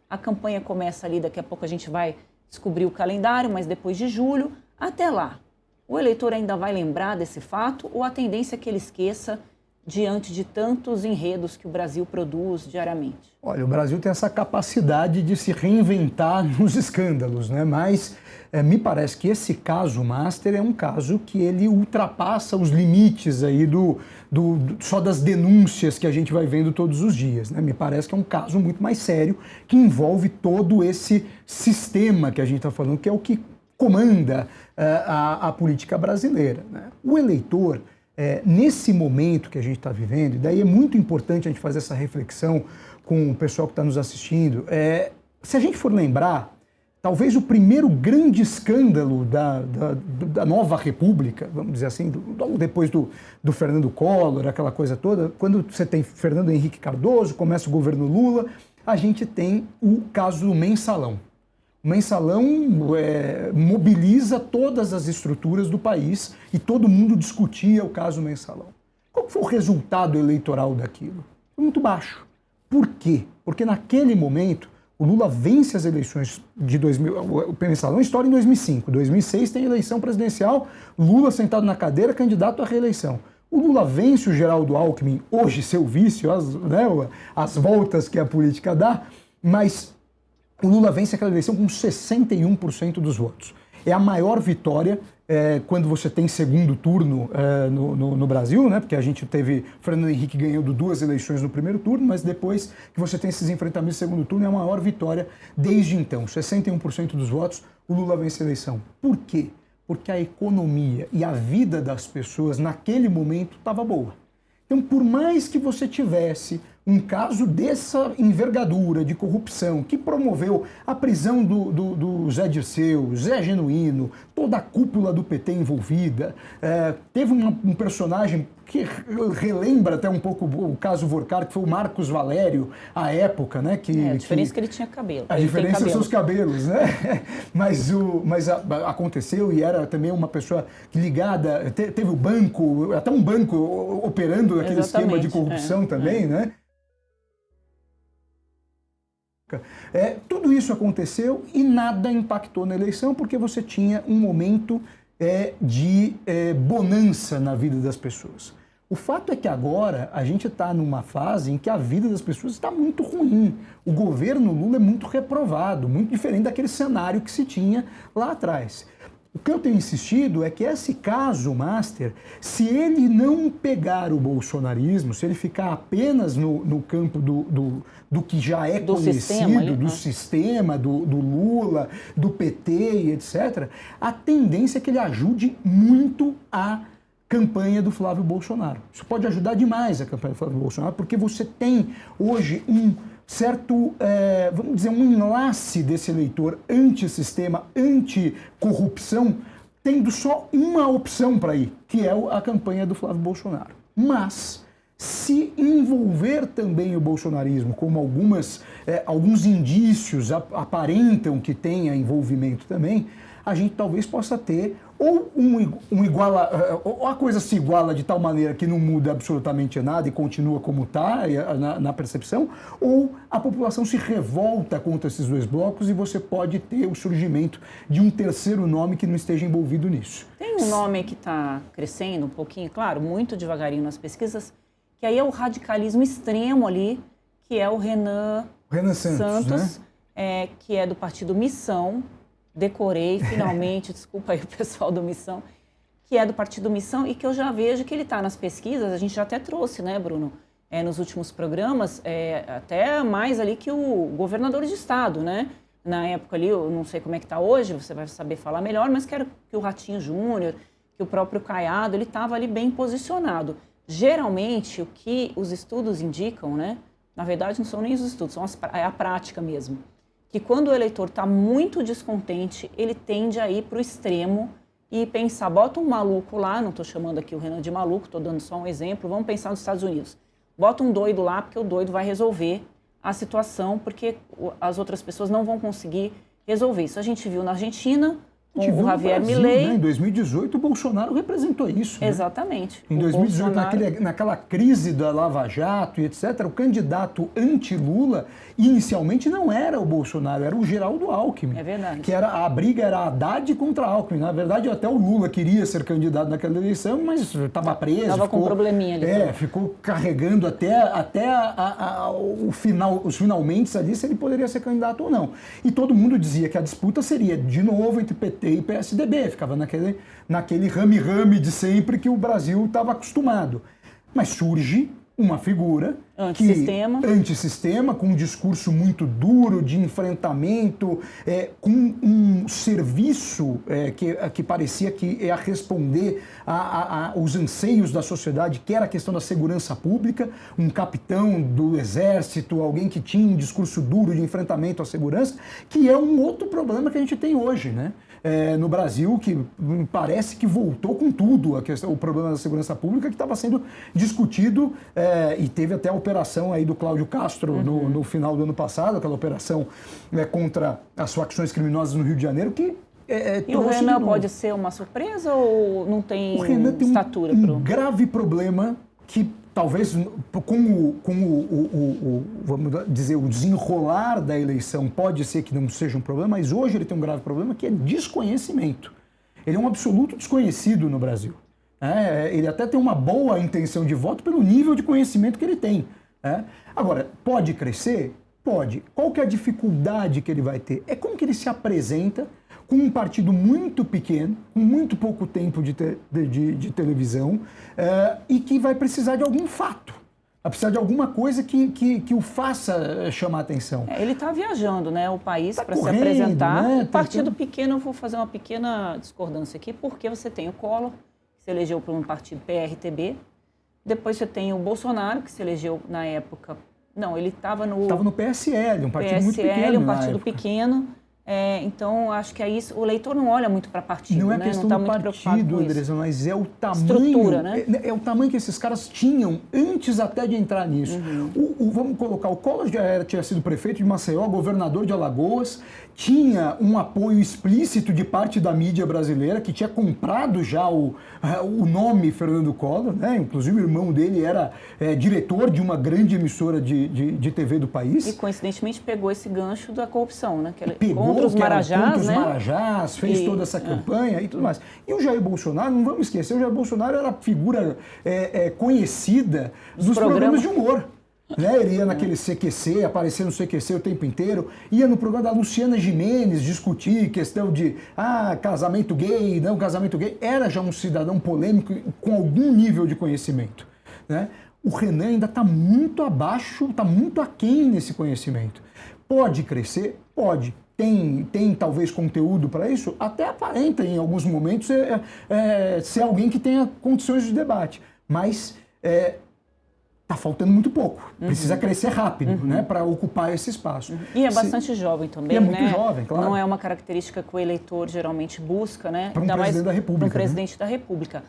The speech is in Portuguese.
a campanha começa ali, daqui a pouco a gente vai descobrir o calendário, mas depois de julho, até lá. O eleitor ainda vai lembrar desse fato ou a tendência é que ele esqueça diante de tantos enredos que o Brasil produz diariamente? Olha, o Brasil tem essa capacidade de se reinventar nos escândalos, né? Mas me parece que esse caso Master é um caso que ele ultrapassa os limites aí só das denúncias que a gente vai vendo todos os dias, né? Me parece que é um caso muito mais sério que envolve todo esse sistema que a gente está falando, que é o que comanda a política brasileira, né? O eleitor, nesse momento que a gente está vivendo, e daí é muito importante a gente fazer essa reflexão com o pessoal que está nos assistindo, se a gente for lembrar, talvez o primeiro grande escândalo da nova república, vamos dizer assim, logo depois do Fernando Collor, aquela coisa toda, quando você tem Fernando Henrique Cardoso, começa o governo Lula, a gente tem o caso do Mensalão. O Mensalão mobiliza todas as estruturas do país e todo mundo discutia o caso Mensalão. Qual foi o resultado eleitoral daquilo? Foi muito baixo. Por quê? Porque naquele momento o Lula vence as eleições de 2000, o Mensalão estoura em 2005, 2006 tem eleição presidencial, Lula sentado na cadeira, candidato à reeleição. O Lula vence o Geraldo Alckmin, hoje seu vice, as voltas que a política dá, mas o Lula vence aquela eleição com 61% dos votos. É a maior vitória quando você tem segundo turno no Brasil, né? Porque a gente teve Fernando Henrique ganhando 2 eleições no primeiro turno, mas depois que você tem esses enfrentamentos no segundo turno, é a maior vitória desde então. 61% dos votos, o Lula vence a eleição. Por quê? Porque a economia e a vida das pessoas naquele momento estava boa. Então, por mais que você tivesse um caso dessa envergadura de corrupção que promoveu a prisão do Zé Dirceu, Zé Genuíno, toda a cúpula do PT envolvida, teve um personagem que relembra até um pouco o caso Vorcar, que foi o Marcos Valério, à época, né? A diferença é que ele tinha cabelo. A diferença são os cabelos, né? Mas aconteceu e era também uma pessoa ligada, teve o banco, até um banco operando aquele esquema de corrupção também, né? Tudo isso aconteceu e nada impactou na eleição porque você tinha um momento de bonança na vida das pessoas. O fato é que agora a gente está numa fase em que a vida das pessoas está muito ruim. O governo Lula é muito reprovado, muito diferente daquele cenário que se tinha lá atrás. O que eu tenho insistido é que esse caso Master, se ele não pegar o bolsonarismo, se ele ficar apenas no campo do que já é conhecido, do sistema, do Lula, do PT, etc., a tendência é que ele ajude muito a campanha do Flávio Bolsonaro. Isso pode ajudar demais a campanha do Flávio Bolsonaro, porque você tem hoje um certo, vamos dizer, um enlace desse eleitor antissistema, anticorrupção, tendo só uma opção para ir, que é a campanha do Flávio Bolsonaro. Mas, se envolver também o bolsonarismo, como alguns indícios aparentam que tenha envolvimento também, a gente talvez possa ter ou ou a coisa se iguala de tal maneira que não muda absolutamente nada e continua como está na percepção, ou a população se revolta contra esses dois blocos e você pode ter o surgimento de um terceiro nome que não esteja envolvido nisso. Tem um nome que está crescendo um pouquinho, claro, muito devagarinho nas pesquisas, que aí é o radicalismo extremo ali, que é o Renan Santos, né? Que é do partido Missão. Decorei finalmente, desculpa aí o pessoal do Missão, que é do partido Missão e que eu já vejo que ele está nas pesquisas, a gente já até trouxe, né, Bruno, nos últimos programas, até mais ali que o governador de estado, né? Na época ali, eu não sei como é que está hoje, você vai saber falar melhor, mas quero que o Ratinho Júnior, que o próprio Caiado, ele estava ali bem posicionado. Geralmente, o que os estudos indicam, né? Na verdade, não são nem os estudos, é a prática mesmo. Que quando o eleitor está muito descontente, ele tende a ir para o extremo e pensar, bota um maluco lá, não estou chamando aqui o Renan de maluco, estou dando só um exemplo, vamos pensar nos Estados Unidos. Bota um doido lá, porque o doido vai resolver a situação, porque as outras pessoas não vão conseguir resolver. Isso a gente viu na Argentina, o Javier Milei. Né? Em 2018, o Bolsonaro representou isso. Exatamente. Né? Em 2018, naquela crise da Lava Jato e etc., o candidato anti-Lula, inicialmente não era o Bolsonaro, era o Geraldo Alckmin. É verdade. Que a briga era Haddad contra Alckmin. Na verdade, até o Lula queria ser candidato naquela eleição, mas estava preso. Estava com um probleminha ali. Ficou carregando até os finalmente ali se ele poderia ser candidato ou não. E todo mundo dizia que a disputa seria de novo entre PT e PSDB, ficava naquele rame-rame de sempre que o Brasil estava acostumado. Mas surge uma figura antissistema, com um discurso muito duro de enfrentamento, com um serviço que parecia que ia responder aos anseios da sociedade, que era a questão da segurança pública, um capitão do exército, alguém que tinha um discurso duro de enfrentamento à segurança, que é um outro problema que a gente tem hoje, né? No Brasil, que parece que voltou com tudo o problema da segurança pública, que estava sendo discutido e teve até a operação aí do Cláudio Castro no final do ano passado, aquela operação contra as facções criminosas no Rio de Janeiro, que e o Renan pode ser uma surpresa ou não tem estatura? O Renan tem um grave problema que talvez vamos dizer, o desenrolar da eleição pode ser que não seja um problema, mas hoje ele tem um grave problema que é desconhecimento. Ele é um absoluto desconhecido no Brasil. Ele até tem uma boa intenção de voto pelo nível de conhecimento que ele tem. Agora, pode crescer? Pode. Qual que é a dificuldade que ele vai ter? É como que ele se apresenta com um partido muito pequeno, com muito pouco tempo de televisão, e que vai precisar de algum fato. Vai precisar de alguma coisa que o faça chamar a atenção. Ele está viajando, né, o país para se apresentar. Né? Partido pequeno, eu vou fazer uma pequena discordância aqui, porque você tem o Collor, que se elegeu por um partido PRTB, depois você tem o Bolsonaro, que se elegeu na época... Não, ele estava no PSL, um partido muito pequeno. Um partido pequeno. Então, acho que o eleitor não olha muito para partido, não é né? questão não do partido, Andressa, mas é o tamanho... Estrutura, né? É o tamanho que esses caras tinham antes até de entrar nisso. Vamos colocar, o Collor já tinha sido prefeito de Maceió, governador de Alagoas, tinha um apoio explícito de parte da mídia brasileira, que tinha comprado já o nome Fernando Collor, né? Inclusive o irmão dele era diretor de uma grande emissora de TV do país. E coincidentemente pegou esse gancho da corrupção, né? Contra os Marajás, fez toda essa campanha e tudo mais. E o Jair Bolsonaro, não vamos esquecer, o Jair Bolsonaro era a figura conhecida dos programas de humor. Né? Ele ia naquele CQC, aparecia no CQC o tempo inteiro, ia no programa da Luciana Gimenez discutir questão de casamento gay, não casamento gay. Era já um cidadão polêmico com algum nível de conhecimento. Né? O Renan ainda está muito abaixo, está muito aquém nesse conhecimento. Pode crescer? Pode. Tem talvez conteúdo para isso? Até aparenta em alguns momentos ser alguém que tenha condições de debate. Mas está faltando muito pouco. Precisa crescer rápido, né, para ocupar esse espaço. E é bastante jovem também, é muito jovem, claro. Não é uma característica que o eleitor geralmente busca, né? Para um presidente da República. Para um presidente da República.